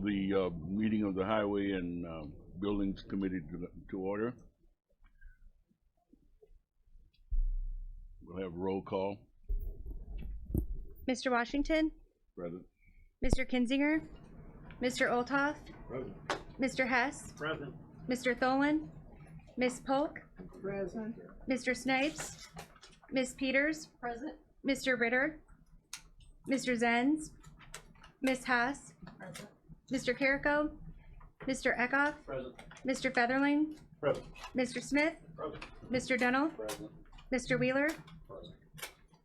The meeting of the Highway and Buildings Committee to order. We'll have roll call. Mr. Washington, Present. Mr. Kinzinger, Mr. Olthoff, Present. Mr. Hess, Present. Mr. Tholen, Ms. Polk, Present. Mr. Snipes, Ms. Peters, Present. Mr. Ritter, Mr. Zenz, Ms. Haas, Present. Mr. Carrico, Mr. Eckhoff, Present. Mr. Featherling, Present. Mr. Smith, Present. Mr. Dunnell, Present. Mr. Wheeler. Present.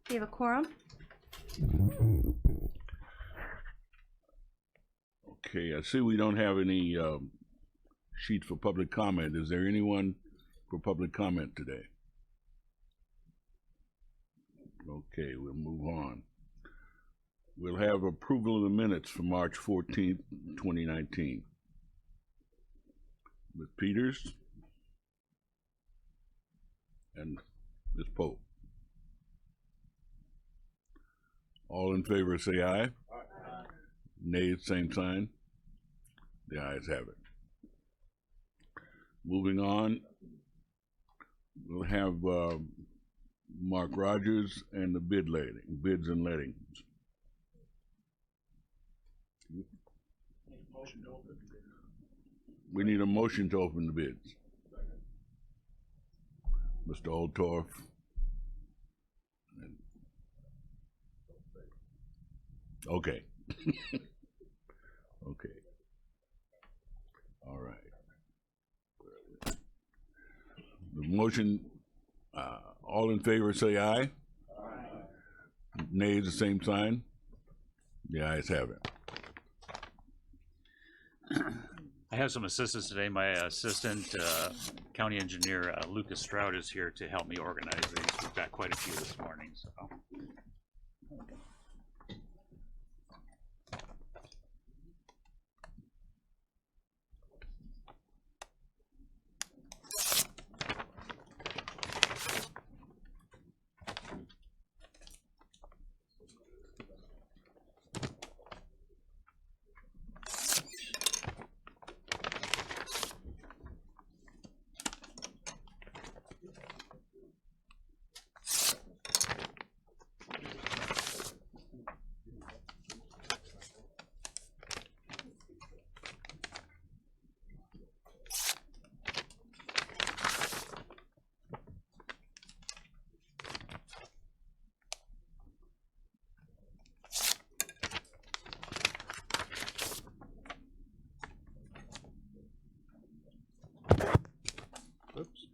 We have a quorum. Okay, I see we don't have any sheets for public comment. Is there anyone for public comment today? Okay, we'll move on. We'll have approval of the minutes for March 14th, 2019. Ms. Peters and Ms. Pope. All in favor say aye. Aye. Nay, same sign. The ayes have it. Moving on, we'll have Mark Rogers and the bids and lettings. We need a motion to open the bids. Mr. Olthoff. Okay. Okay. All right. The motion, all in favor say aye. Aye. Nay, the same sign. The ayes have it. I have some assistance today. My assistant, county engineer Lucas Stroud, is here to help me organize these. We've got quite a few this morning. So. Oops.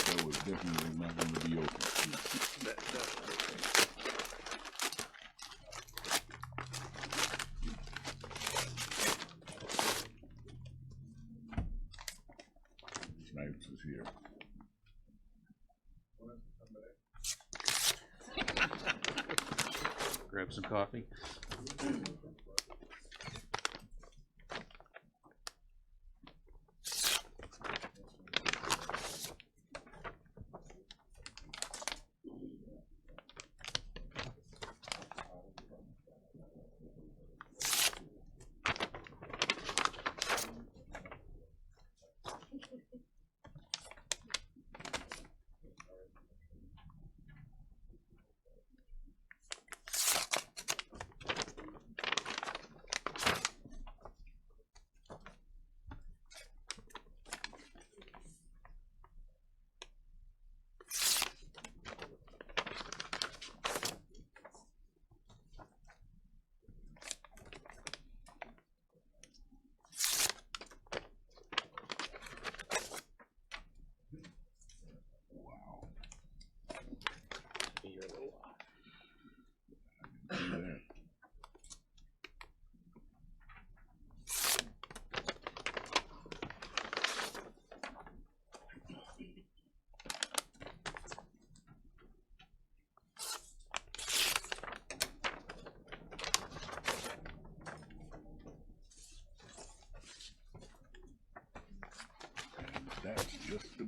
That was definitely not going to be open. Snipes is here. Grab some coffee.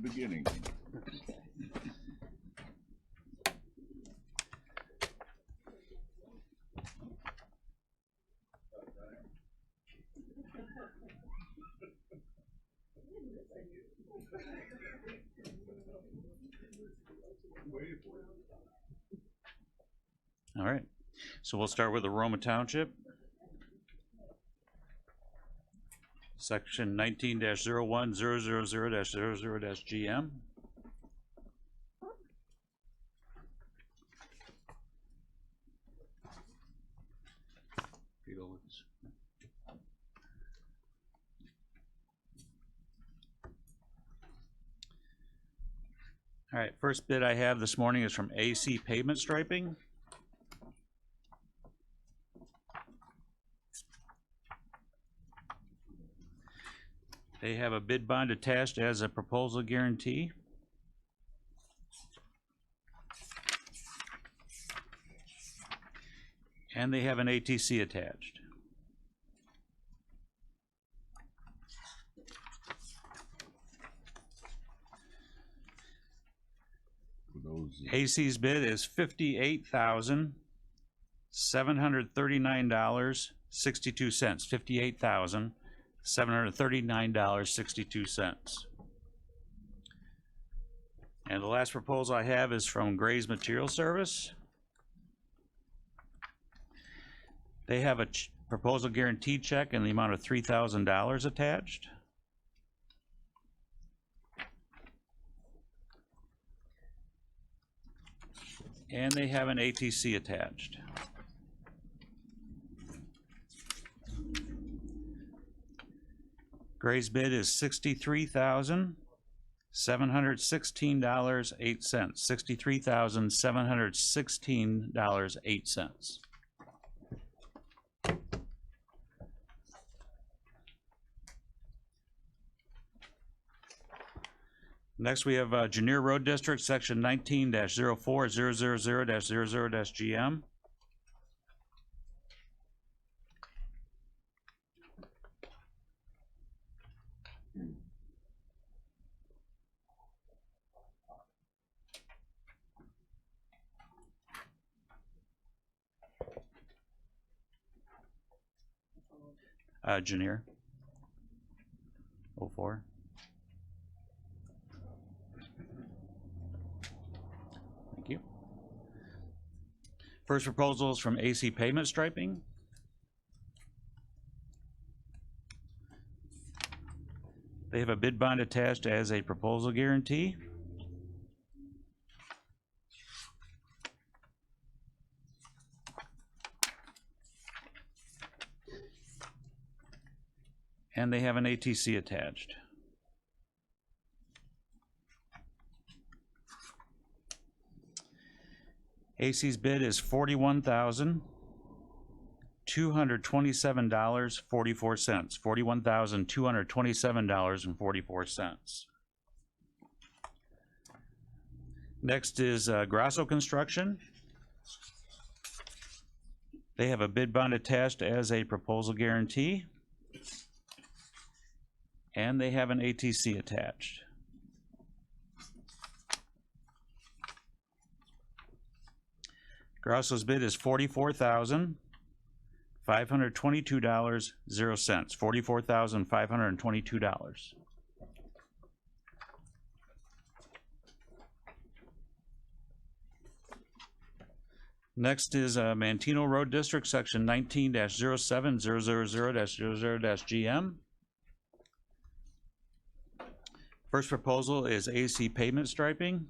beginning. All right, so we'll start with Aroma Township. Section 19-01-000-00-GM. All right, first bid I have this morning is from AC Pavement Striping. They have a bid bond attached as a proposal guarantee. And they have an ATC attached. AC's bid is $58,739.62. $58,739.62. And the last proposal I have is from Gray's Material Service. They have a proposal guarantee check in the amount of $3,000 attached. And they have an ATC attached. Gray's bid is $63,716.08. $63,716.08. Next, we have Janier Road District, Section 19-04-000-00-GM. Janier. 04. Thank you. First proposal is from AC Pavement Striping. They have a bid bond attached as a proposal guarantee. And they have an ATC attached. AC's bid is $41,227.44. $41,227.44. Next is Grasso Construction. They have a bid bond attached as a proposal guarantee. And they have an ATC attached. Grasso's bid is $44,522.00. $44,522. Next is Mantino Road District, Section 19-07-000-00-GM. First proposal is AC Pavement Striping.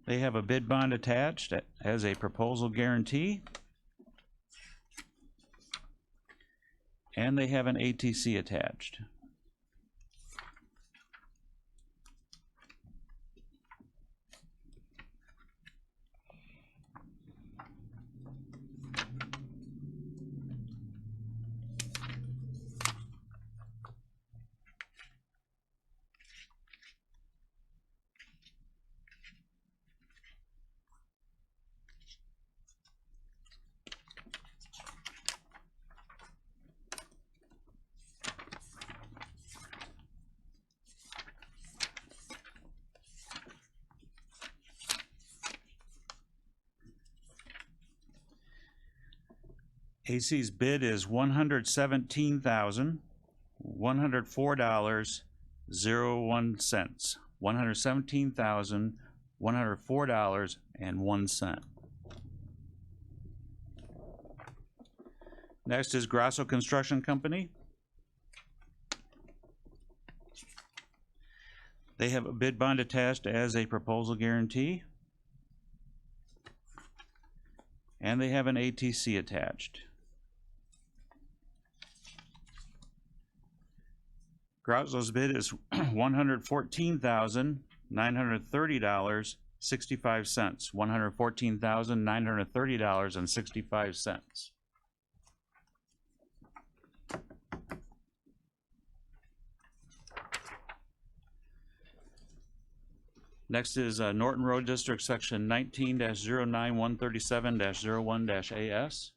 They have a bid bond attached as a proposal guarantee. And they have an ATC attached. AC's bid is $117,104.01. $117,104.01. Next is Grasso Construction Company. They have a bid bond attached as a proposal guarantee. And they have an ATC attached. Grasso's bid is $114,930.65. $114,930.65. Next is Norton Road District, Section 19-09137-01-AS.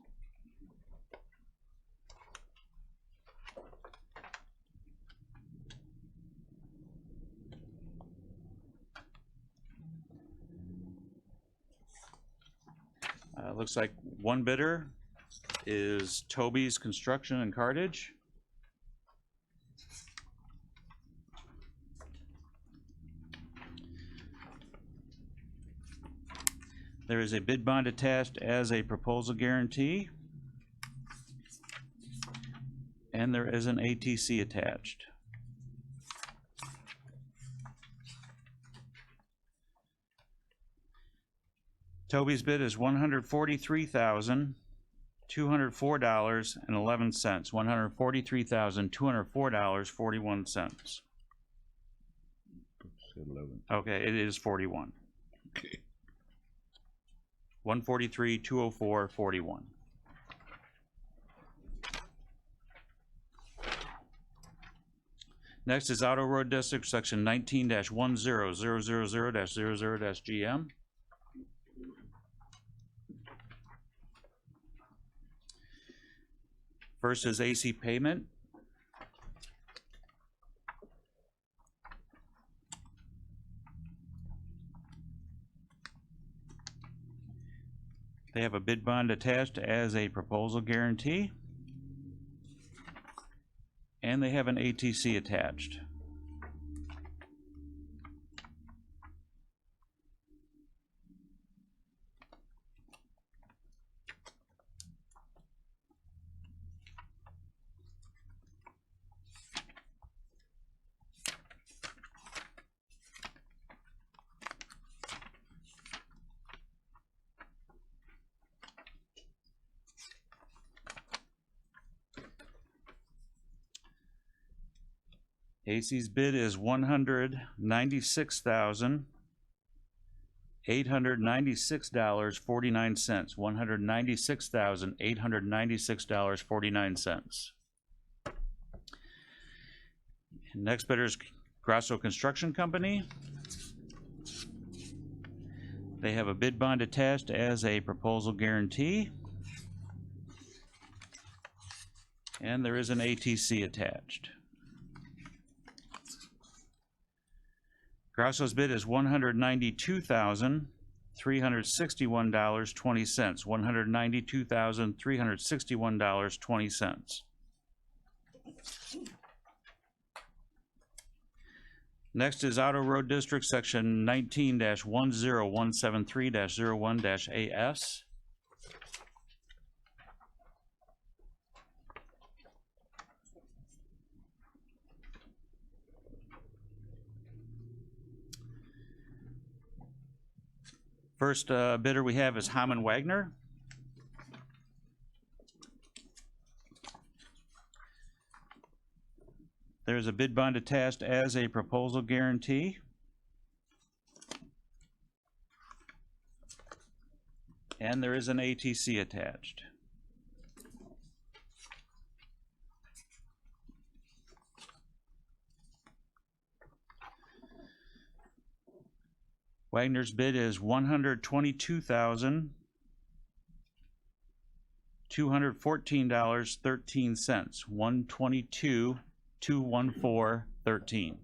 Looks like one bidder is Toby's Construction and Cartage. There is a bid bond attached as a proposal guarantee, and there is an ATC attached. Toby's bid is $143,204.11. $143,204.41. 11. Okay, it is 41. Okay. 143,204.41. Next is Auto Road District, Section 19-10000-00-GM. First is AC Payment. They have a bid bond attached as a proposal guarantee, and they have an ATC attached. AC's bid is $196,896.49. $196,896.49. Next bidder is Grasso Construction Company. They have a bid bond attached as a proposal guarantee, and there is an ATC attached. Grasso's bid is $192,361.20. $192,361.20. Next is Auto Road District, Section 19-10173-01-AS. First bidder we have is Hamann Wagner. There is a bid bond attached as a proposal guarantee, and there is an ATC attached. Wagner's bid is $122,214.13. $122,214.13.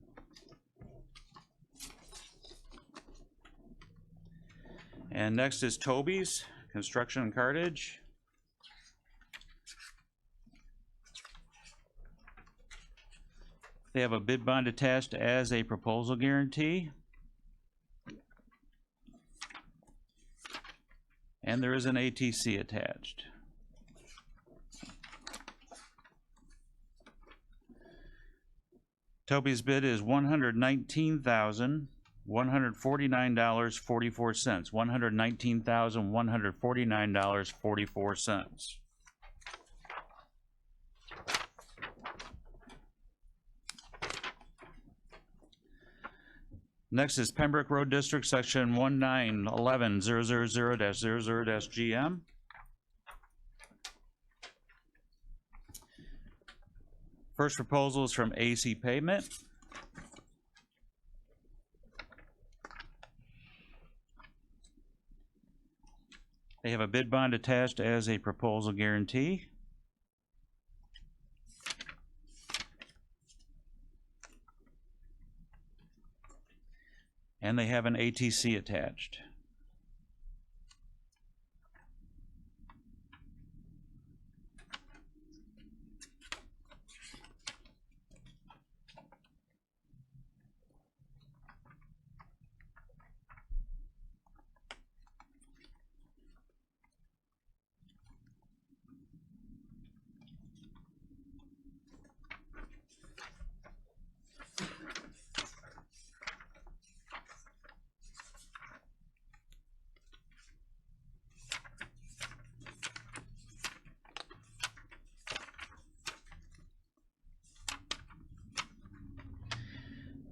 And next is Toby's Construction and Cartage. They have a bid bond attached as a proposal guarantee. And there is an ATC attached. Toby's bid is $119,149.44. $119,149.44. Next is Pembroke Road District, section 1911000-00-GM. First proposal is from AC Pavement. They have a bid bond attached as a proposal guarantee. And they have an ATC attached.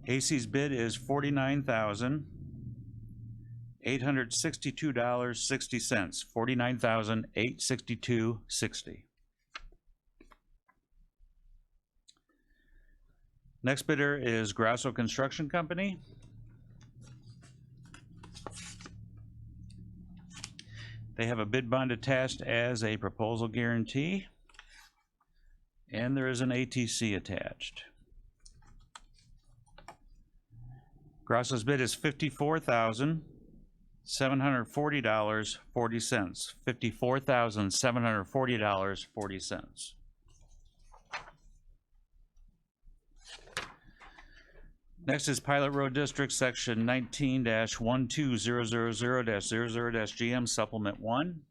AC's bid is $49,862.60. $49,862.60. Next bidder is Grasso Construction Company. They have a bid bond attached as a proposal guarantee, and there is an ATC attached. Grasso's bid is $54,740.40. $54,740.40. Next is Pilot Road District, section 19-12000-00-GM, supplement 1.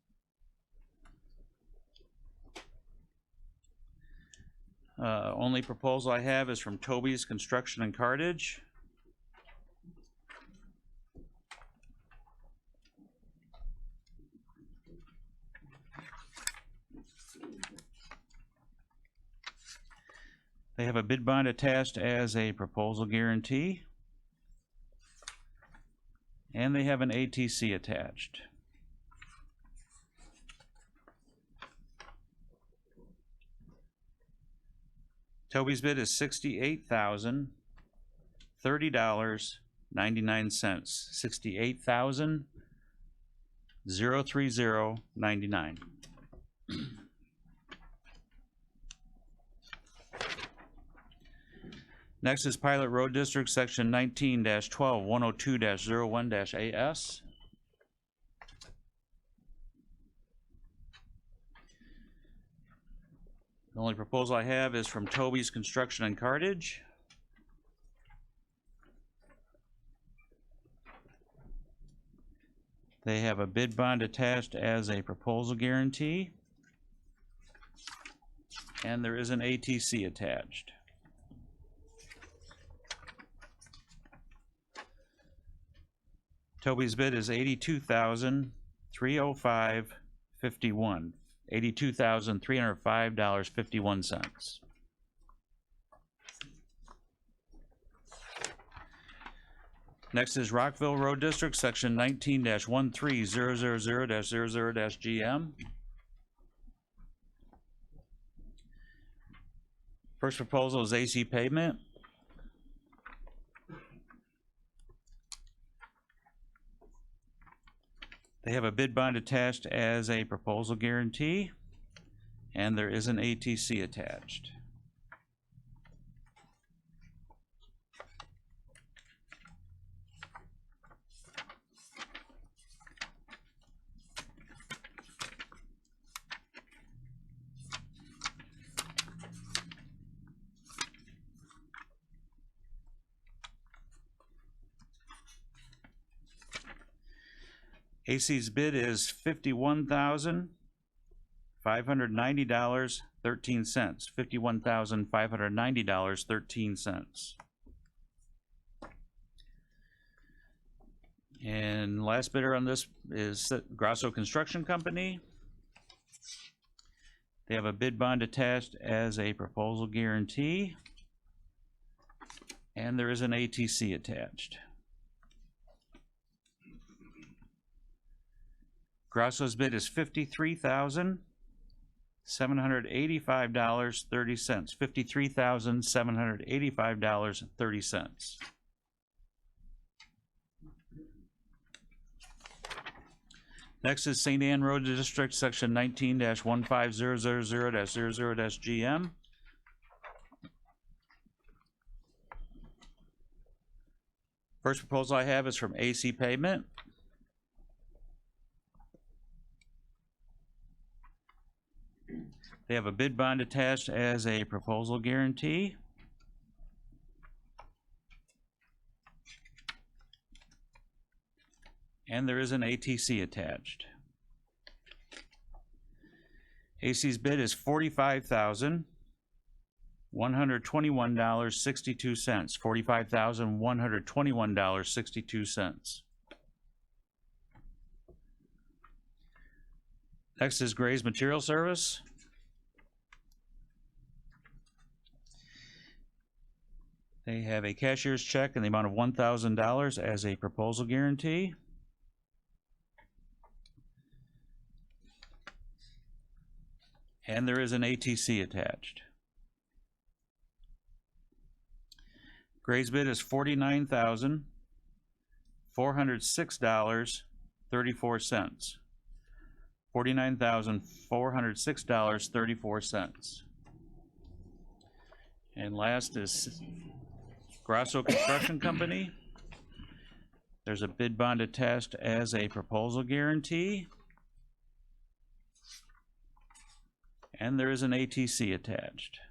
Only proposal I have is from Toby's Construction and Cartage. They have a bid bond attached as a proposal guarantee, and they have an ATC attached. Toby's bid is $68,030.99. $68,030.99. Next is Pilot Road District, section 19-12-102-01-AS. The only proposal I have is from Toby's Construction and Cartage. They have a bid bond attached as a proposal guarantee, and there is an ATC attached. Toby's bid is $82,305.51. $82,305.51. Next is Rockville Road District, section 19-13000-00-GM. First proposal is AC Pavement. They have a bid bond attached as a proposal guarantee, and there is an ATC attached. AC's bid is $51,590.13. $51,590.13. And last bidder on this is Grasso Construction Company. They have a bid bond attached as a proposal guarantee, and there is an ATC attached. Grasso's bid is $53,785.30. $53,785.30. Next is St. Anne Road District, section 19-15000-00-GM. First proposal I have is from AC Pavement. They have a bid bond attached as a proposal guarantee. And there is an ATC attached. AC's bid is $45,121.62. $45,121.62. Next is Gray's Material Service. They have a cashier's check in the amount of $1,000 as a proposal guarantee. And there is an ATC attached. Gray's bid is $49,406.34. $49,406.34. And last is Grasso Construction Company. There's a bid bond attached as a proposal guarantee. And there is an ATC attached.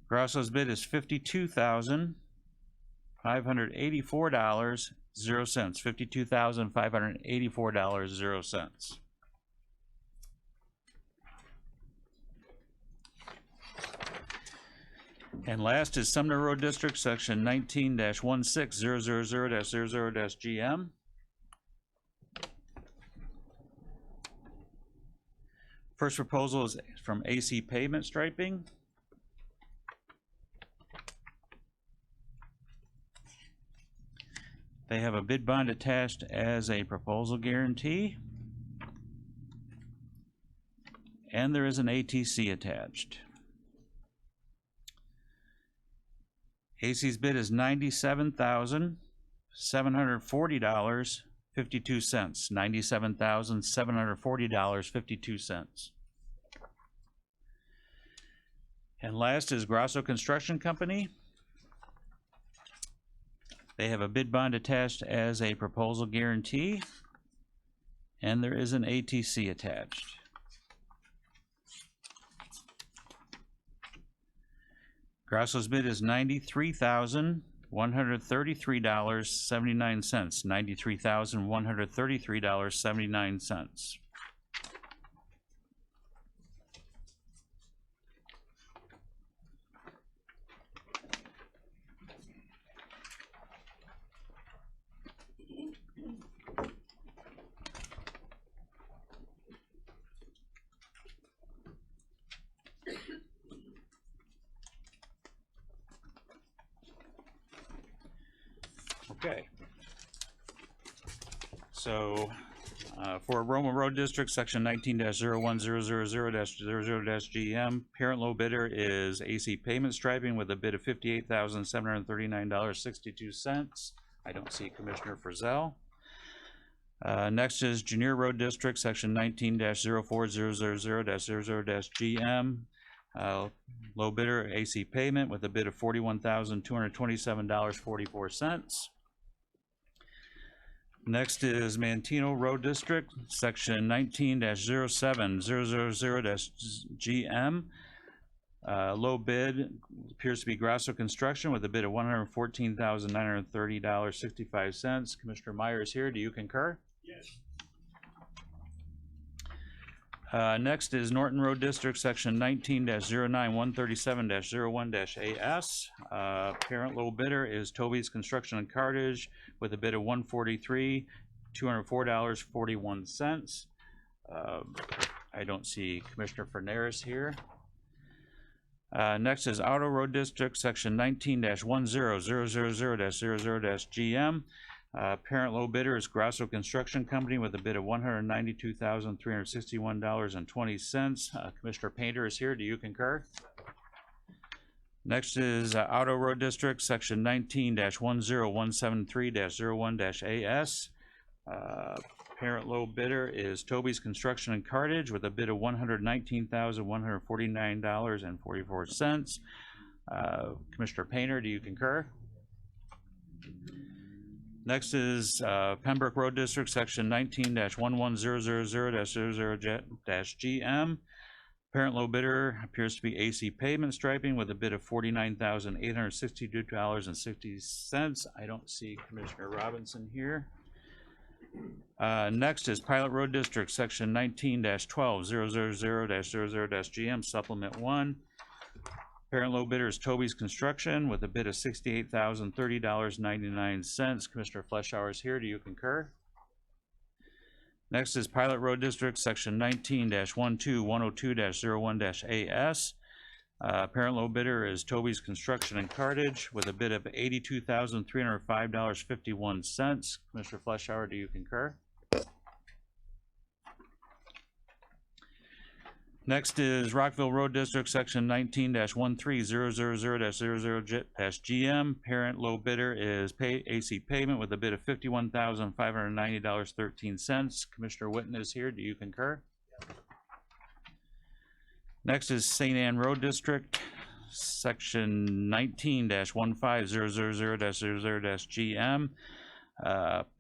Grasso's bid is $52,584.00. $52,584.00. And last is Sumner Road District, section 19-16000-00-GM. First proposal is from AC Pavement Striping. They have a bid bond attached as a proposal guarantee. And there is an ATC attached. AC's bid is $97,740.52. $97,740.52. And last is Grasso Construction Company. They have a bid bond attached as a proposal guarantee, and there is an ATC attached. Grasso's bid is $93,133.79. $93,133.79. Okay. So, for Roma Road District, section 19-01000-00-GM, parent low bidder is AC Pavement Striping with a bid of $58,739.62. I don't see Commissioner Frizzell. Next is Junior Road District, section 19-04000-00-GM. Low bidder AC Pavement with a bid of $41,227.44. Next is Mantino Road District, section 19-07000-GM. Low bid appears to be Grasso Construction with a bid of $114,930.65. Commissioner Meyer is here. Do you concur? Yes. Next is Norton Road District, section 19-09-137-01-AS. Parent low bidder is Toby's Construction and Cartage with a bid of $143,204.41. I don't see Commissioner Fernandez here. Next is Auto Road District, section 19-10000-00-GM. Parent low bidder is Grasso Construction Company with a bid of $192,361.20. Commissioner Painter is here. Do you concur? Next is Auto Road District, section 19-10173-01-AS. Parent low bidder is Toby's Construction and Cartage with a bid of $119,149.44. Commissioner Painter, do you concur? Next is Pembroke Road District, section 19-11000-00-GM. Parent low bidder appears to be AC Pavement Striping with a bid of $49,862.60. I don't see Commissioner Robinson here. Next is Pilot Road District, section 19-12-000-00-GM, Supplement 1. Parent low bidder is Toby's Construction with a bid of $68,030.99. Commissioner Fleischauer is here. Do you concur? Next is Pilot Road District, section 19-12102-01-AS. Parent low bidder is Toby's Construction and Cartage with a bid of $82,305.51. Commissioner Fleischauer, do you concur? Next is Rockville Road District, section 19-13000-00-GM. Parent low bidder is AC Pavement with a bid of $51,590.13. Commissioner Witten is here. Do you concur? Next is St. Anne Road District, section 19-15000-00-GM.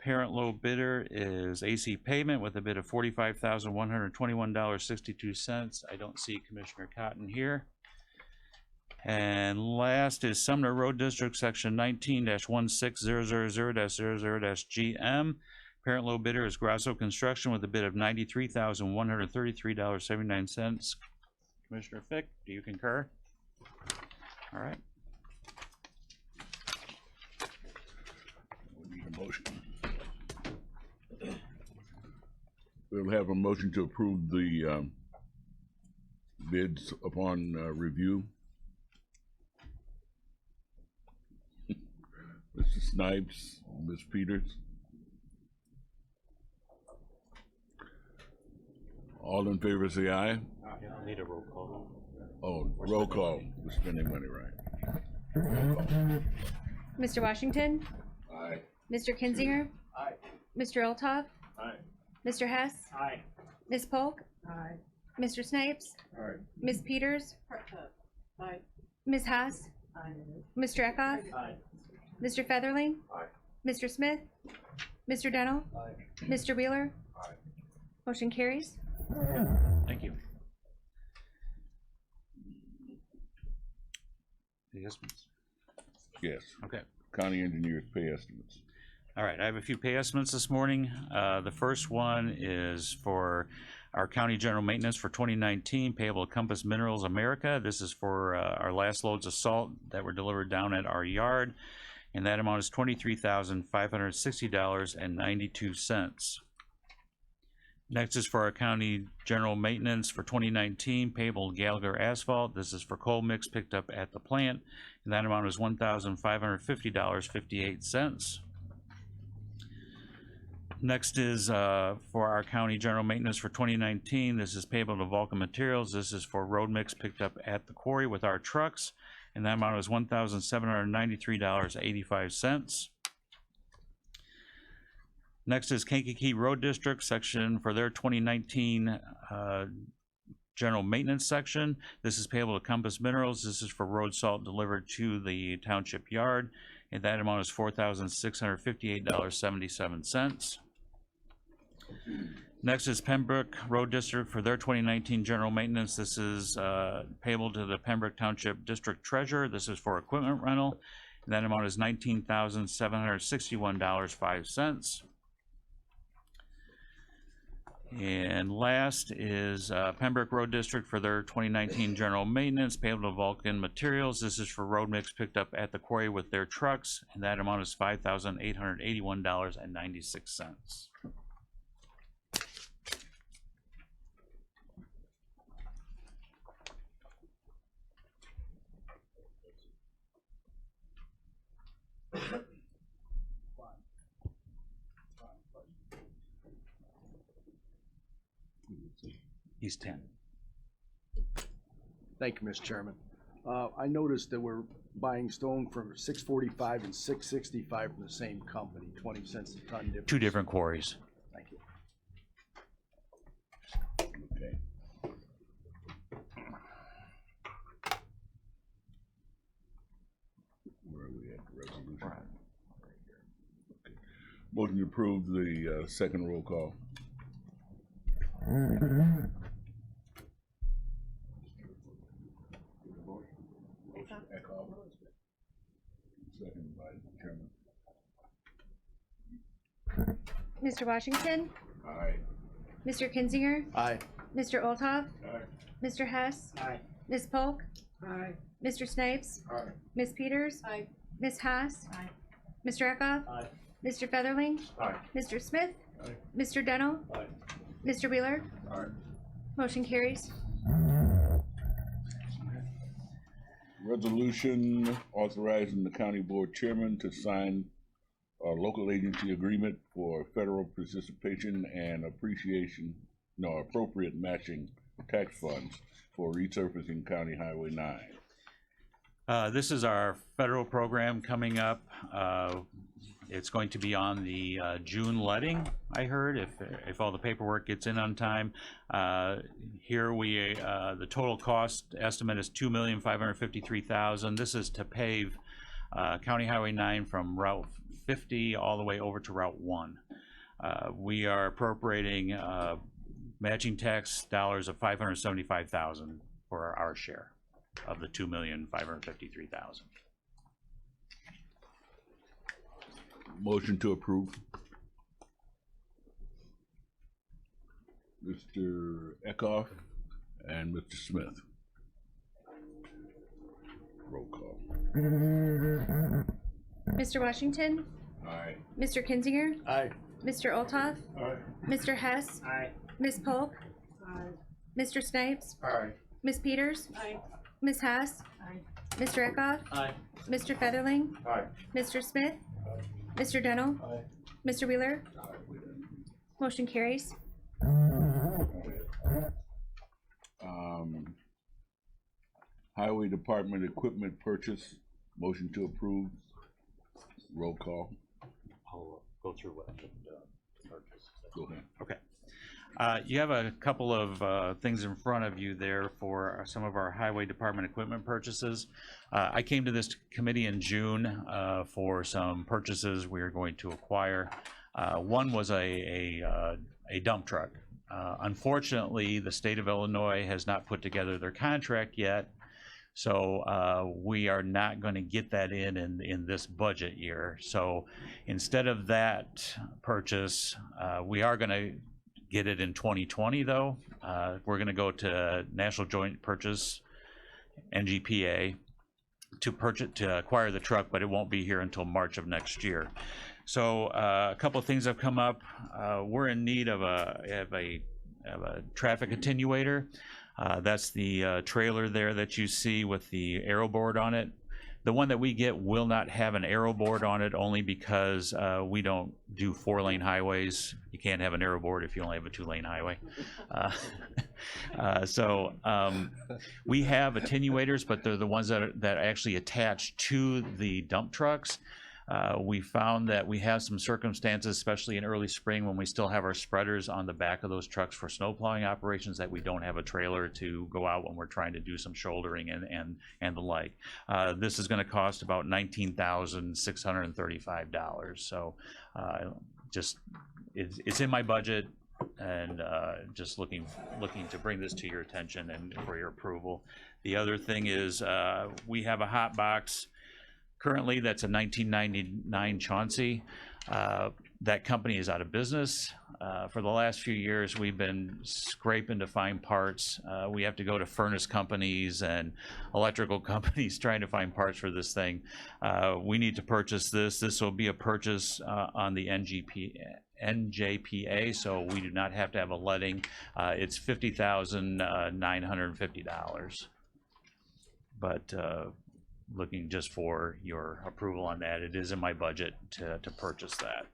Parent low bidder is AC Pavement with a bid of $45,121.62. I don't see Commissioner Cotton here. And last is Sumner Road District, section 19-16000-00-GM. Parent low bidder is Grasso Construction with a bid of $93,133.79. Commissioner Fick, do you concur? All right. We need a motion. We'll have a motion to approve the bids upon review. Mr. Snipes, Ms. Peters. All in favor say aye. I need a roll call. Oh, roll call. We're spending money, right? Mr. Washington, Aye. Mr. Kinzinger, Aye. Mr. Olthoff, Aye. Mr. Hess, Aye. Ms. Polk, Aye. Mr. Snipes, Aye. Ms. Peters, Aye. Ms. Haas, Aye. Mr. Eckhoff, Aye. Mr. Featherling, Aye. Mr. Smith, Mr. Dennell, Aye. Mr. Wheeler. Aye. Motion carries. Thank you. Any estimates? Yes. Okay. County engineers pay estimates. All right, I have a few pay estimates this morning. The first one is for our county general maintenance for 2019, payable to Compass Minerals America. This is for our last loads of salt that were delivered down at our yard, and that amount is $23,560.92. Next is for our county general maintenance for 2019, payable to Gallagher Asphalt. This is for coal mix picked up at the plant, and that amount is $1,550.58. Next is for our county general maintenance for 2019. This is payable to Vulcan Materials. This is for road mix picked up at the quarry with our trucks, and that amount is $1,793.85. Next is Kankakee Road District section for their 2019 general maintenance section. This is payable to Compass Minerals. This is for road salt delivered to the township yard, and that amount is $4,658.77. Next is Pembroke Road District for their 2019 general maintenance. This is payable to the Pembroke Township District Treasurer. This is for equipment rental. And that amount is $19,761.05. And last is Pembroke Road District for their 2019 general maintenance payable to Vulcan Materials. This is for road mix picked up at the quarry with their trucks, and that amount is $5,881.96. He's 10. Thank you, Mr. Chairman. I noticed that we're buying stone for $645 and $665 from the same company, 20 cents a ton difference. Two different quarries. Thank you. Okay. Where are we at, the resolution? Okay. Motion to approve the second roll call. Eckhoff. Second by Chairman. Mr. Washington, Aye. Mr. Kinzinger, Aye. Mr. Olthoff, Aye. Mr. Hess, Aye. Ms. Polk, Aye. Mr. Snipes, Aye. Ms. Peters, Aye. Ms. Haas, Aye. Mr. Eckhoff, Aye. Mr. Featherling, Aye. Mr. Smith, Aye. Mr. Dennell, Aye. Mr. Wheeler. Aye. Motion carries. Resolution authorizing the county board chairman to sign a local agency agreement for federal participation and appropriate matching tax funds for resurfacing County Highway 9. This is our federal program coming up. It's going to be on the June letting, I heard, if all the paperwork gets in on time. Here the total cost estimate is $2,553,000. This is to pave County Highway 9 from Route 50 all the way over to Route 1. We are appropriating matching tax dollars of $575,000 for our share of the $2,553,000. Motion to approve. Mr. Eckhoff and Mr. Smith. Roll call. Mr. Washington, Aye. Mr. Kinzinger, Aye. Mr. Olthoff, Aye. Mr. Hess, Aye. Ms. Polk, Aye. Mr. Snipes, Aye. Ms. Peters, Aye. Ms. Haas, Aye. Mr. Eckhoff, Aye. Mr. Featherling, Aye. Mr. Smith, Aye. Mr. Dennell, Aye. Mr. Wheeler. Motion carries. Highway Department equipment purchase, motion to approve. Roll call. I'll go through what Go ahead. Okay. You have a couple of things in front of you there for some of our highway department equipment purchases. I came to this committee in June for some purchases we are going to acquire. One was a dump truck. Unfortunately, the state of Illinois has not put together their contract yet, so we are not going to get that in this budget year. So instead of that purchase, we are going to get it in 2020 though. We're going to go to National Joint Purchase, NGPA, to acquire the truck, but it won't be here until March of next year. So a couple of things have come up. We're in need of a traffic attenuator. That's the trailer there that you see with the arrow board on it. The one that we get will not have an arrow board on it, only because we don't do 4-lane highways. You can't have an arrow board if you only have a 2-lane highway. So we have attenuators, but they're the ones that actually attach to the dump trucks. We found that we have some circumstances, especially in early spring when we still have our spreaders on the back of those trucks for snow plowing operations, that we don't have a trailer to go out when we're trying to do some shouldering and the like. This is going to cost about $19,635. So just it's in my budget. and just looking to bring this to your attention and for your approval. The other thing is we have a hot box currently that's a 1999 Chauncey. That company is out of business. For the last few years, we've been scraping to find parts. We have to go to furnace companies and electrical companies trying to find parts for this thing. We need to purchase this. This will be a purchase on the NJPA, so we do not have to have a letting. It's $50,950. But looking just for your approval on that. It is in my budget to purchase that.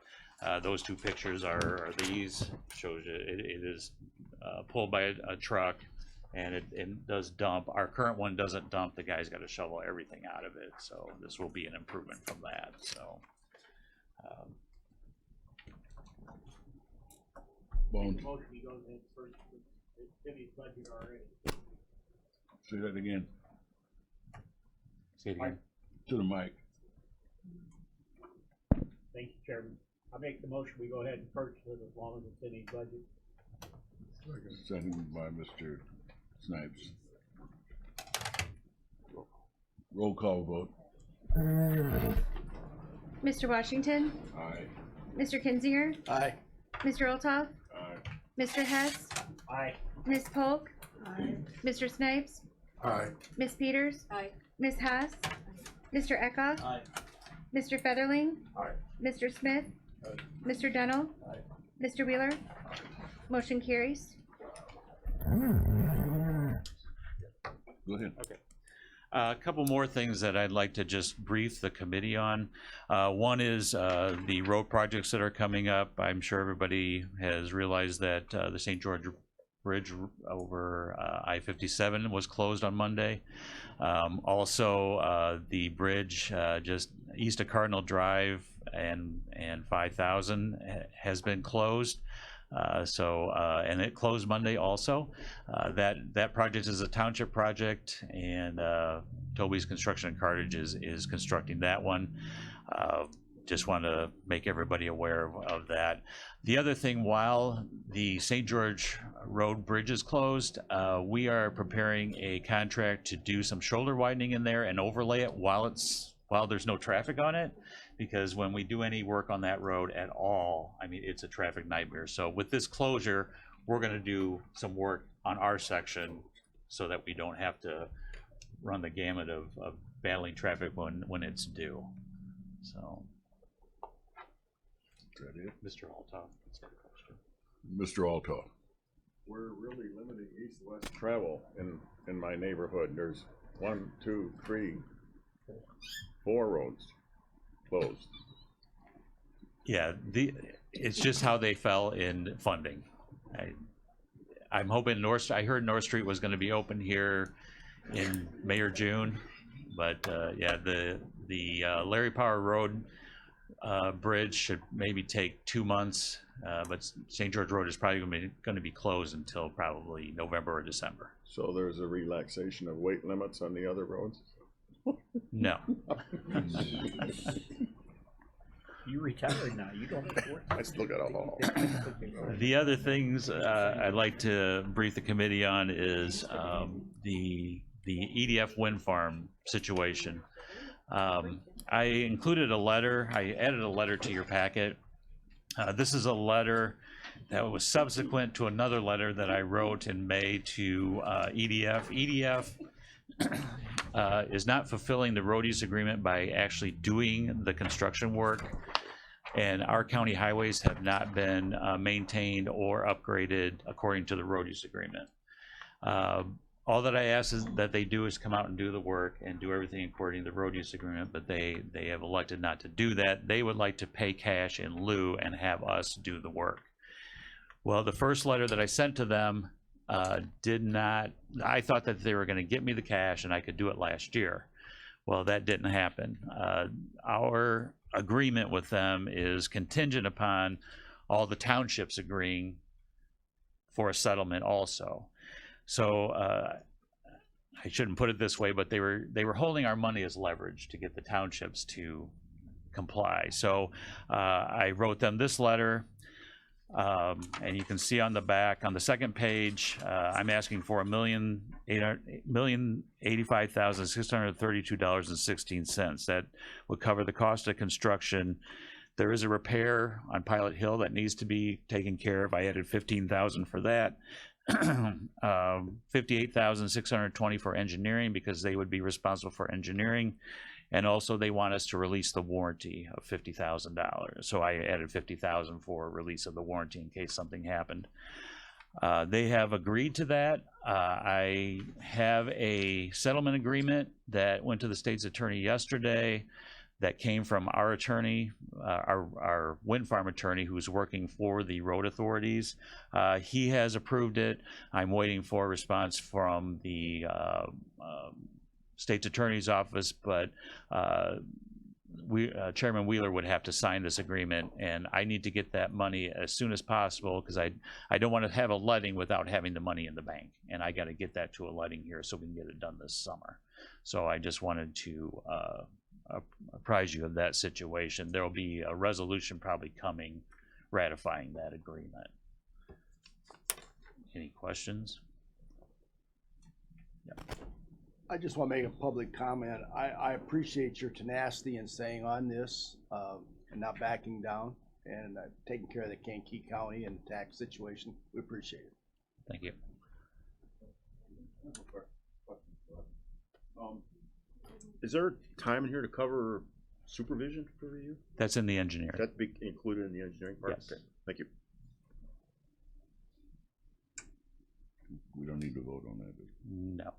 Those two pictures are these. Shows you it is pulled by a truck, and it does dump. Our current one doesn't dump. The guy's got to shovel everything out of it. So this will be an improvement from that. So. Bones, Motion, we go ahead first, it's Jimmy's budget already. say that again, Say it again. to the mic. Thank you, Chairman. I make the motion, we go ahead and purchase it as long as it's in his budget. Seconded by Mr. Snipes. Roll call vote. Mr. Washington, Aye. Mr. Kinzinger, Aye. Mr. Olthoff, Aye. Mr. Hess, Aye. Ms. Polk, Mr. Snipes, Aye. Ms. Peters, Ms. Haas, Mr. Eckhoff, Aye. Mr. Featherling, Aye. Mr. Smith, Mr. Dennell, Aye. Mr. Wheeler. Motion carries. Go ahead. A couple more things that I'd like to just brief the committee on. One is the road projects that are coming up. I'm sure everybody has realized that the St. George Bridge over I-57 was closed on Monday. Also, the bridge just east of Cardinal Drive and 5000 has been closed. And it closed Monday also. That project is a township project, and Toby's Construction in Carthage is constructing that one. Just want to make everybody aware of that. The other thing, while the St. George Road Bridge is closed, we are preparing a contract to do some shoulder widening in there and overlay it while there's no traffic on it. Because when we do any work on that road at all, I mean, it's a traffic nightmare. So with this closure, we're gonna do some work on our section so that we don't have to run the gamut of battling traffic when it's due. So. Is that it? Mr. Altoff, that's got a question. Mr. Altoff. We're really limiting east-west travel in my neighborhood. There's 1, 2, 3, 4 roads closed. Yeah, it's just how they fell in funding. I'm hoping I heard North Street was gonna be open here in May or June, but yeah, the Larry Power Road bridge should maybe take 2 months, but St. George Road is probably gonna be closed until probably November or December. So there's a relaxation of weight limits on the other roads? No. You retired now, you don't have to work. I still got a haul. The other things I'd like to brief the committee on is the EDF wind farm situation. I included a letter, I added a letter to your packet. This is a letter that was subsequent to another letter that I wrote in May to EDF. EDF is not fulfilling the road use agreement by actually doing the construction work, and our county highways have not been maintained or upgraded according to the road use agreement. All that I ask is that they do is come out and do the work and do everything according to the road use agreement, but they have elected not to do that. They would like to pay cash in lieu and have us do the work. Well, the first letter that I sent to them did not, I thought that they were going to get me the cash and I could do it last year. Well, that didn't happen. Our agreement with them is contingent upon all the townships agreeing for a settlement also. So I shouldn't put it this way, but they were holding our money as leverage to get the townships to comply. So I wrote them this letter. And you can see on the back, on the second page, I'm asking for $1,085,632.16. That would cover the cost of construction. There is a repair on Pilot Hill that needs to be taken care of. I added $15,000 for that. $58,620 for engineering, because they would be responsible for engineering. And also they want us to release the warranty of $50,000. So I added $50,000 for release of the warranty in case something happened. They have agreed to that. I have a settlement agreement that went to the state's attorney yesterday that came from our attorney, our wind farm attorney, who's working for the road authorities. He has approved it. I'm waiting for a response from the state's attorney's office, but Chairman Wheeler would have to sign this agreement, and I need to get that money as soon as possible, because I don't want to have a letting without having the money in the bank, and I got to get that to a letting here so we can get it done this summer. So I just wanted to apprise you of that situation. There will be a resolution probably coming ratifying that agreement. Any questions? Yeah. I just want to make a public comment. I appreciate your tenacity in staying on this and not backing down and taking care of the Kankakee County and tax situation. We appreciate it. Thank you. Is there time in here to cover supervision for review? That's in the engineering. Is that be included in the engineering part? Yes. Okay, thank you. We don't need to vote on that. No. Okay.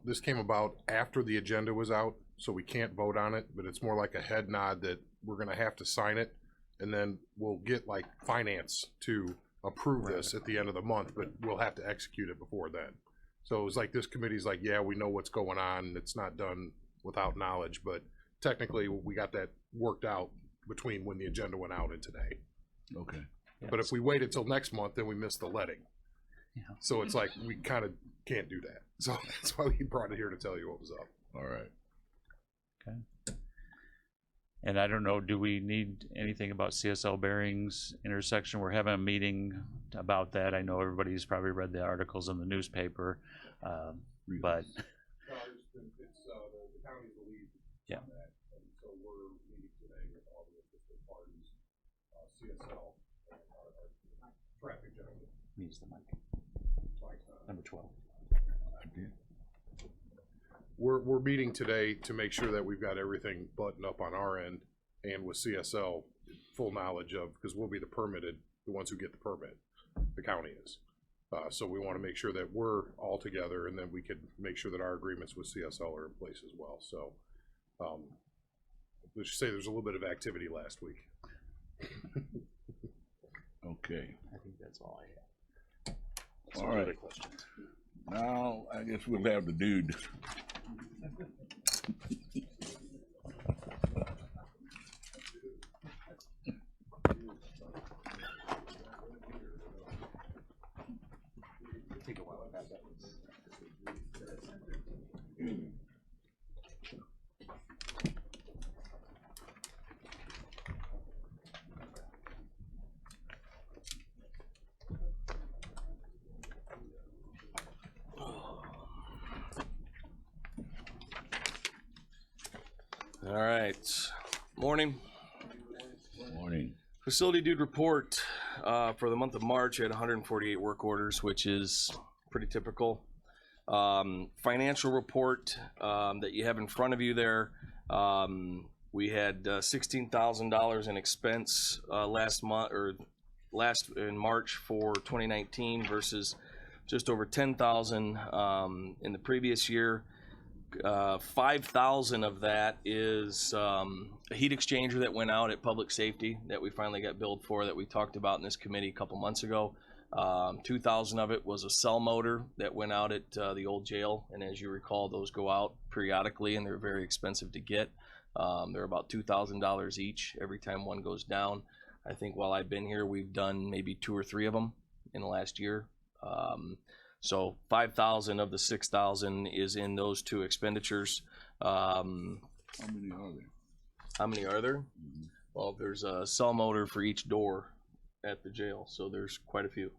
This came about after the agenda was out, so we can't vote on it, but it's more like a head nod that we're gonna have to sign it, and then we'll get like finance to approve this at the end of the month, but we'll have to execute it before then. So it was like, this committee's like, yeah, we know what's going on, it's not done without knowledge, but technically, we got that worked out between when the agenda went out and today. Okay. But if we wait until next month, then we miss the letting. Yeah. So it's like, we kind of can't do that. So that's why we brought it here to tell you what was up. All right. And I don't know, do we need anything about CSL Bearings intersection? We're having a meeting about that. I know everybody's probably read the articles in the newspaper, but It's the county's the lead Yeah. on that, and so we're meeting today with all the interested parties, CSL, and our traffic gentleman, needs the mic. Number 12. We're meeting today to make sure that we've got everything buttoned up on our end and with CSL full knowledge of, because we'll be the ones who get the permit, the county is. So we want to make sure that we're all together, and then we could make sure that our agreements with CSL are in place as well. So let's just say there's a little bit of activity last week. Okay. I think that's all I have. All right. Now, I guess we'll have the dude. Take a while. All right. Morning. Morning. Facility dude report for the month of March. We had 148 work orders, which is pretty typical. Financial report that you have in front of you there. We had $16,000 in expense last in March for 2019 versus just over 10,000 in the previous year. 5,000 of that is a heat exchanger that went out at Public Safety that we finally got billed for, that we talked about in this committee a couple months ago. 2,000 of it was a cell motor that went out at the old jail, and as you recall, those go out periodically and they're very expensive to get. They're about $2,000 each every time one goes down. I think while I've been here, we've done maybe 2 or 3 of them in the last year. So 5,000 of the 6,000 is in those 2 expenditures. How many are there? How many are there? Well, there's a cell motor for each door at the jail, so there's quite a few.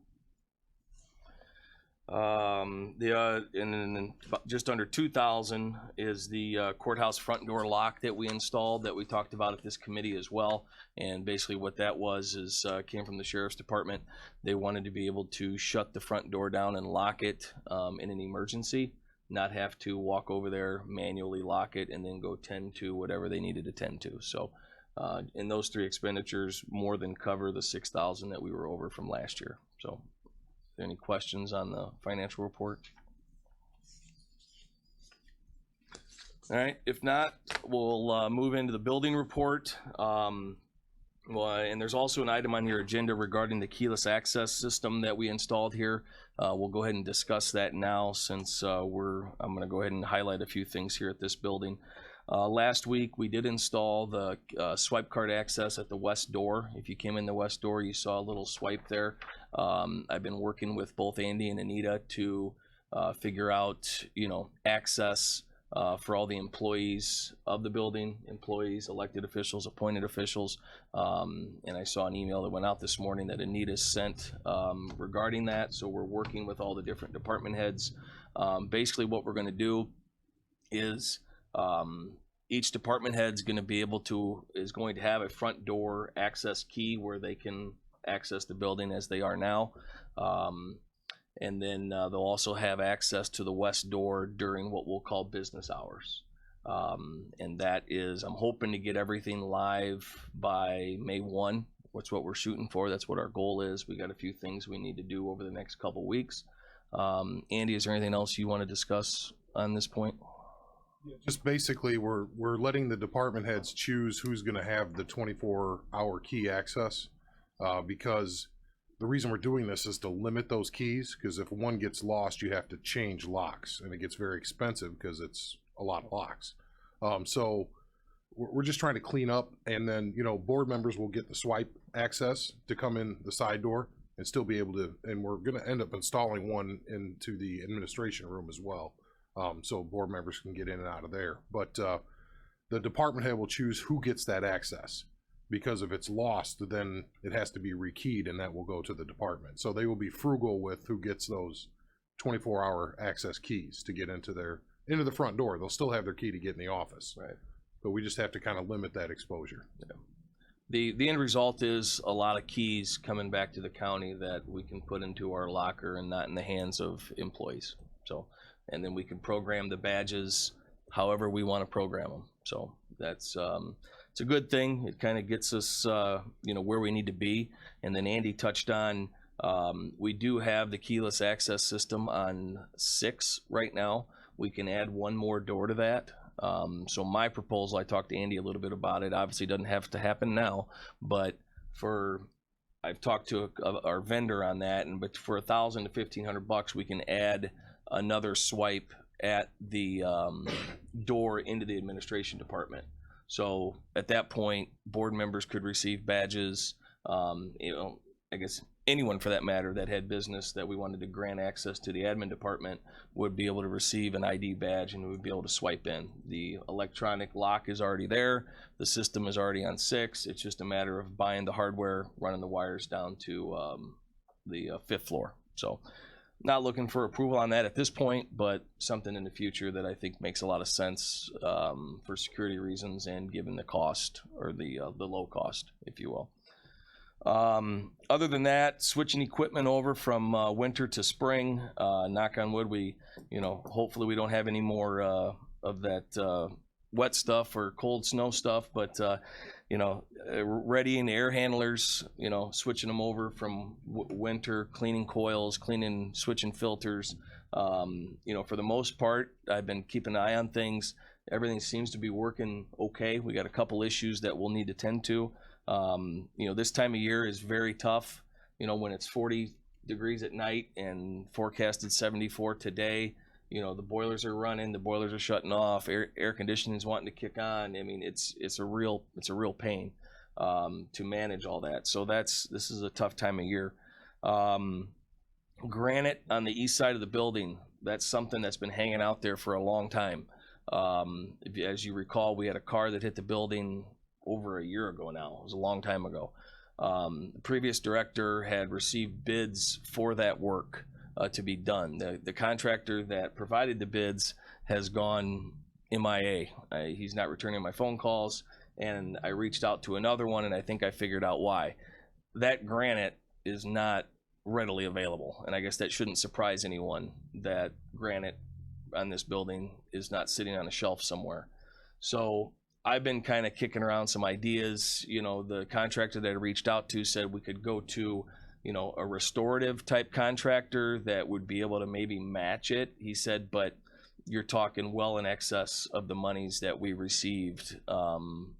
And then just under 2,000 is the courthouse front door lock that we installed that we talked about at this committee as well. And basically what that was is came from the sheriff's department. They wanted to be able to shut the front door down and lock it in an emergency, not have to walk over there, manually lock it, and then go tend to whatever they needed to tend to. So in those three expenditures, more than cover the 6,000 that we were over from last year. So. Any questions on the financial report? All right, if not, we'll move into the building report. And there's also an item on your agenda regarding the keyless access system that we installed here. We'll go ahead and discuss that now since I'm gonna go ahead and highlight a few things here at this building. Last week, we did install the swipe card access at the west door. If you came in the west door, you saw a little swipe there. I've been working with both Andy and Anita to figure out, access for all the employees of the building, employees, elected officials, appointed officials. And I saw an email that went out this morning that Anita sent regarding that. So we're working with all the different department heads. Basically, what we're going to do is each department head is going to have a front door access key where they can access the building as they are now. And then they'll also have access to the west door during what we'll call business hours. And that is, I'm hoping to get everything live by May 1. That's what we're shooting for. That's what our goal is. We got a few things we need to do over the next couple weeks. Andy, is there anything else you want to discuss on this point? Just basically, we're letting the department heads choose who's going to have the 24-hour key access, because the reason we're doing this is to limit those keys, because if one gets lost, you have to change locks, and it gets very expensive because it's a lot of locks. So we're just trying to clean up, and then, board members will get the swipe access to come in the side door and still be able to, and we're going to end up installing one into the administration room as well. So board members can get in and out of there. But the department head will choose who gets that access, because if it's lost, then it has to be rekeyed, and that will go to the department. So they will be frugal with who gets those 24-hour access keys to get into the front door. They'll still have their key to get in the office. Right. But we just have to kind of limit that exposure. Yeah. The end result is a lot of keys coming back to the county that we can put into our locker and not in the hands of employees. So. And then we can program the badges however we want to program them. So that's it's a good thing. It kind of gets us where we need to be. And then Andy touched on we do have the keyless access system on 6 right now. We can add one more door to that. So my proposal, I talked to Andy a little bit about it. Obviously, it doesn't have to happen now, but I've talked to our vendor on that, but for $1,000 to $1,500, we can add another swipe at the door into the administration department. So at that point, board members could receive badges. I guess anyone for that matter that had business that we wanted to grant access to the admin department would be able to receive an ID badge and would be able to swipe in. The electronic lock is already there. The system is already on 6. It's just a matter of buying the hardware, running the wires down to the 5th floor. So not looking for approval on that at this point, but something in the future that I think makes a lot of sense for security reasons and given the cost, or the low cost, if you will. Other than that, switching equipment over from winter to spring, knock on wood, hopefully we don't have any more of that wet stuff or cold snow stuff, but readying air handlers, switching them over from winter, cleaning coils, switching filters. For the most part, I've been keeping an eye on things. Everything seems to be working okay. We got a couple issues that we'll need to tend to. This time of year is very tough, when it's 40 degrees at night and forecasted 74 today. The boilers are running, the boilers are shutting off, air conditioning is wanting to kick on. I mean, it's a real pain to manage all that. So this is a tough time of year. Granite on the east side of the building, that's something that's been hanging out there for a long time. As you recall, we had a car that hit the building over a year ago now. It was a long time ago. The previous director had received bids for that work to be done. The contractor that provided the bids has gone MIA. He's not returning my phone calls, and I reached out to another one, and I think I figured out why. That granite is not readily available, and I guess that shouldn't surprise anyone that granite on this building is not sitting on a shelf somewhere. So I've been kind of kicking around some ideas. You know, the contractor that I reached out to said we could go to, you know, a restorative type contractor that would be able to maybe match it. He said, but you're talking well in excess of the monies that we received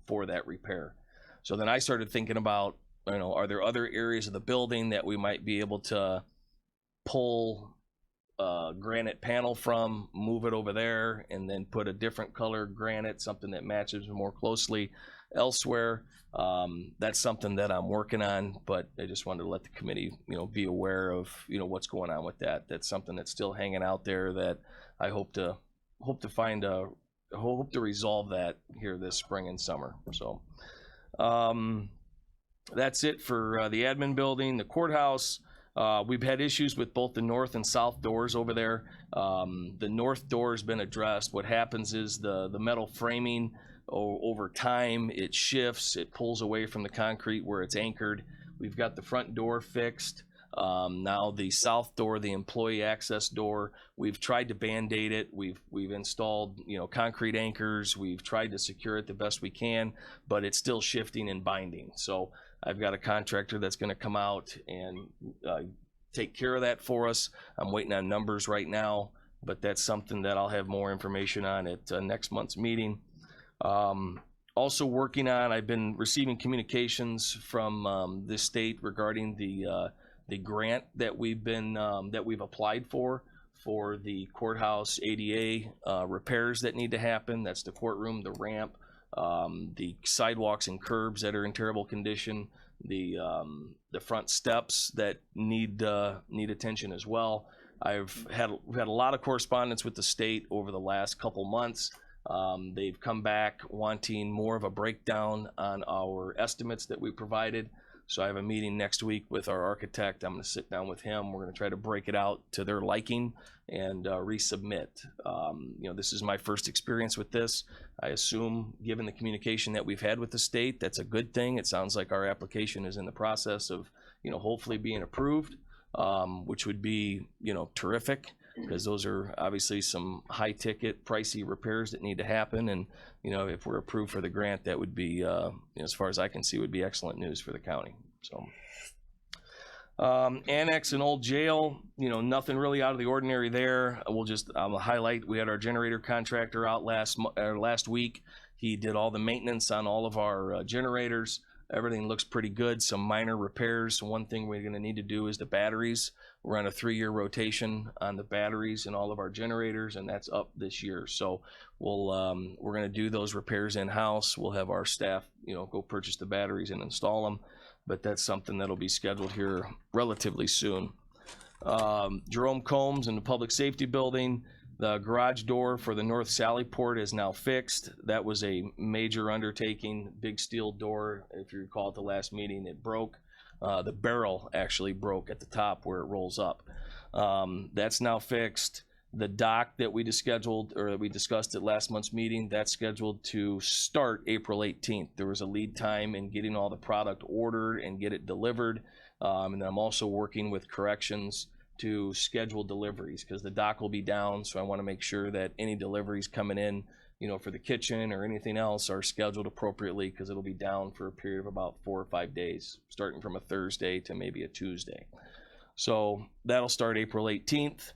for that repair. So then I started thinking about, you know, are there other areas of the building that we might be able to pull granite panel from, move it over there, and then put a different color granite, something that matches more closely elsewhere. That's something that I'm working on, but I just wanted to let the committee, you know, be aware of, you know, what's going on with that. That's something that's still hanging out there that I hope to resolve that here this spring and summer. So that's it for the admin building. The courthouse, we've had issues with both the north and south doors over there. The north door has been addressed. What happens is the metal framing over time, it shifts, it pulls away from the concrete where it's anchored. We've got the front door fixed. Now the south door, the employee access door, we've tried to band-aid it. We've installed, you know, concrete anchors. We've tried to secure it the best we can, but it's still shifting and binding. So I've got a contractor that's going to come out and take care of that for us. I'm waiting on numbers right now, but that's something that I'll have more information on at next month's meeting. Also working on, I've been receiving communications from the state regarding the grant that we've applied for the courthouse ADA repairs that need to happen. That's the courtroom, the ramp, the sidewalks and curbs that are in terrible condition, the front steps that need attention as well. We've had a lot of correspondence with the state over the last couple months. They've come back wanting more of a breakdown on our estimates that we provided. So I have a meeting next week with our architect. I'm going to sit down with him. We're going to try to break it out to their liking and resubmit. You know, this is my first experience with this. I assume, given the communication that we've had with the state, that's a good thing. It sounds like our application is in the process of, you know, hopefully being approved, which would be, you know, terrific, because those are obviously some high-ticket, pricey repairs that need to happen. And, you know, if we're approved for the grant, that would be, you know, as far as I can see, would be excellent news for the county. So, annex and old jail, you know, nothing really out of the ordinary there. I'll highlight, we had our generator contractor out last week. He did all the maintenance on all of our generators. Everything looks pretty good. Some minor repairs. One thing we're going to need to do is the batteries. We're on a 3-year rotation on the batteries in all of our generators, and that's up this year. So we're going to do those repairs in-house. We'll have our staff, you know, go purchase the batteries and install them, but that's something that'll be scheduled here relatively soon. Jerome Combs in the public safety building. The garage door for the North Sally Port is now fixed. That was a major undertaking, big steel door. If you recall at the last meeting, it broke. The barrel actually broke at the top where it rolls up. That's now fixed. The dock that we discussed at last month's meeting, that's scheduled to start April 18th. There was a lead time in getting all the product ordered and get it delivered. And then I'm also working with corrections to schedule deliveries, because the dock will be down, so I want to make sure that any deliveries coming in, you know, for the kitchen or anything else are scheduled appropriately, because it'll be down for a period of about 4 or 5 days, starting from a Thursday to maybe a Tuesday. So that'll start April 18th.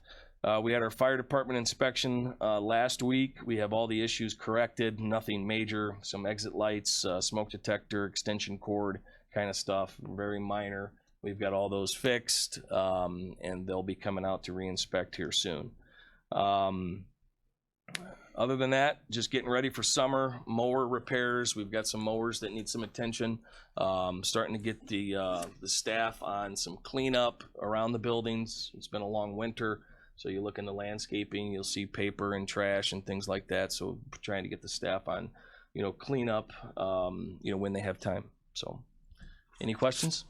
We had our fire department inspection last week. We have all the issues corrected, nothing major, some exit lights, smoke detector, extension cord kind of stuff, very minor. We've got all those fixed, and they'll be coming out to re-inspect here soon. Other than that, just getting ready for summer. Mower repairs. We've got some mowers that need some attention. Starting to get the staff on some cleanup around the buildings. It's been a long winter, so you look in the landscaping, you'll see paper and trash and things like that. So trying to get the staff on clean up, when they have time. So, any questions?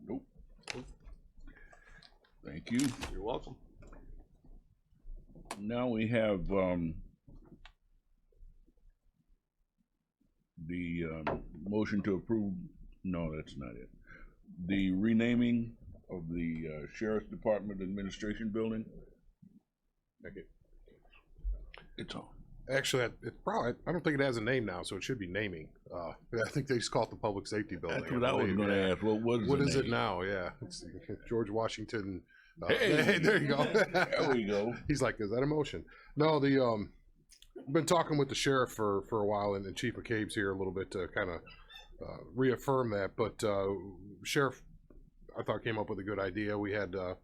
Nope. Thank you. You're welcome. Now we have, the, motion to approve, no, that's not it. The renaming of the, Sheriff's Department Administration Building. Okay. It's on. Actually, it probably, I don't think it has a name now, so it should be naming. I think they just call it the Public Safety Building. That's what I was believe, gonna yeah. ask. What What the is it name? now? Yeah, it's George Washington. Hey! There you go. There we go. He's like, is that a motion? No, been talking with the sheriff for a while, and Chief McCabe's here a little bit to kind of reaffirm that. But sheriff, I thought, came up with a good idea. We had a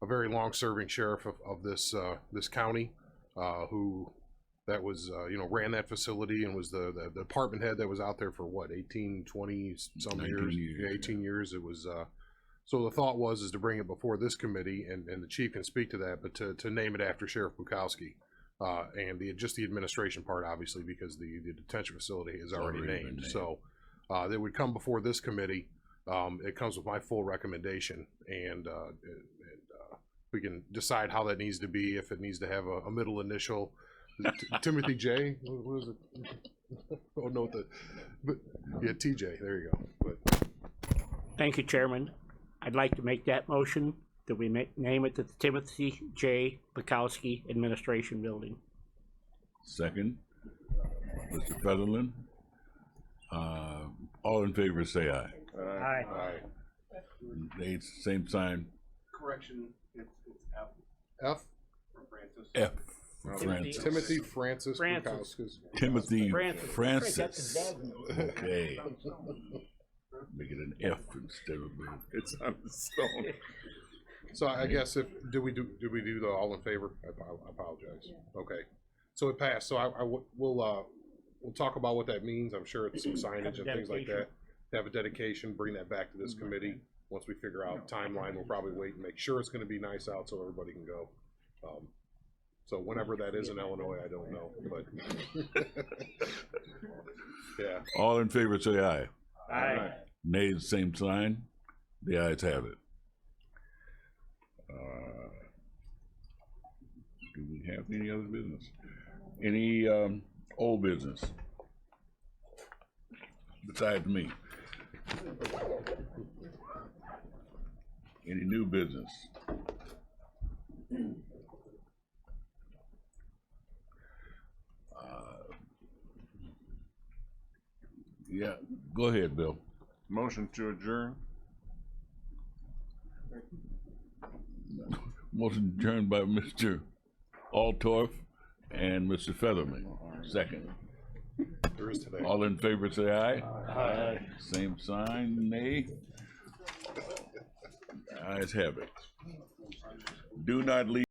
very long-serving sheriff of this county who that was ran that facility and was the department head that was out there for what 18, 20 some 19 years. Yeah, 18 years. It was so the thought was to bring it before this committee, and the chief can speak to that, but to name it after Sheriff Bukowski, and just the administration part, obviously, because the detention facility is already already been named. named. So they would come before this committee. It comes with my full recommendation, and we can decide how that needs to be, if it needs to have a middle initial. Timothy J. What is it? Oh no, but yeah, TJ. There you go. But Thank you, Chairman. I'd like to make that motion that we name it the Timothy J. Bukowski Administration Building. Second, Mr. Featherland. All in favor, say aye. Aye. They, same sign. Correction, it's F F. for Francis. F for Francis. Timothy Francis Francis. Bukowski. Timothy Francis. Francis. Okay. Make it an F instead of a. It's on the stone. So I guess do we do the all in favor? I apologize. Okay, so it passed. So we'll talk about what that means. I'm sure it's some signage and things like that. Have a dedication. Bring that back to this committee. Once we figure out timeline, we'll probably wait and make sure it's going to be nice out so everybody can go. So whenever that is in Illinois, I don't know, but yeah. All in favor, say aye. Aye. Nays, same sign. The ayes have it. Do we have any other business? Any old business? Besides me? Any new business? Yeah, go ahead, Bill. Motion to adjourn. Motion adjourned by Mr. Altorf and Mr. Featherman. Second. There is today. All in favor, say aye. Aye. Same sign, nay. Ayes have it. Do not leave.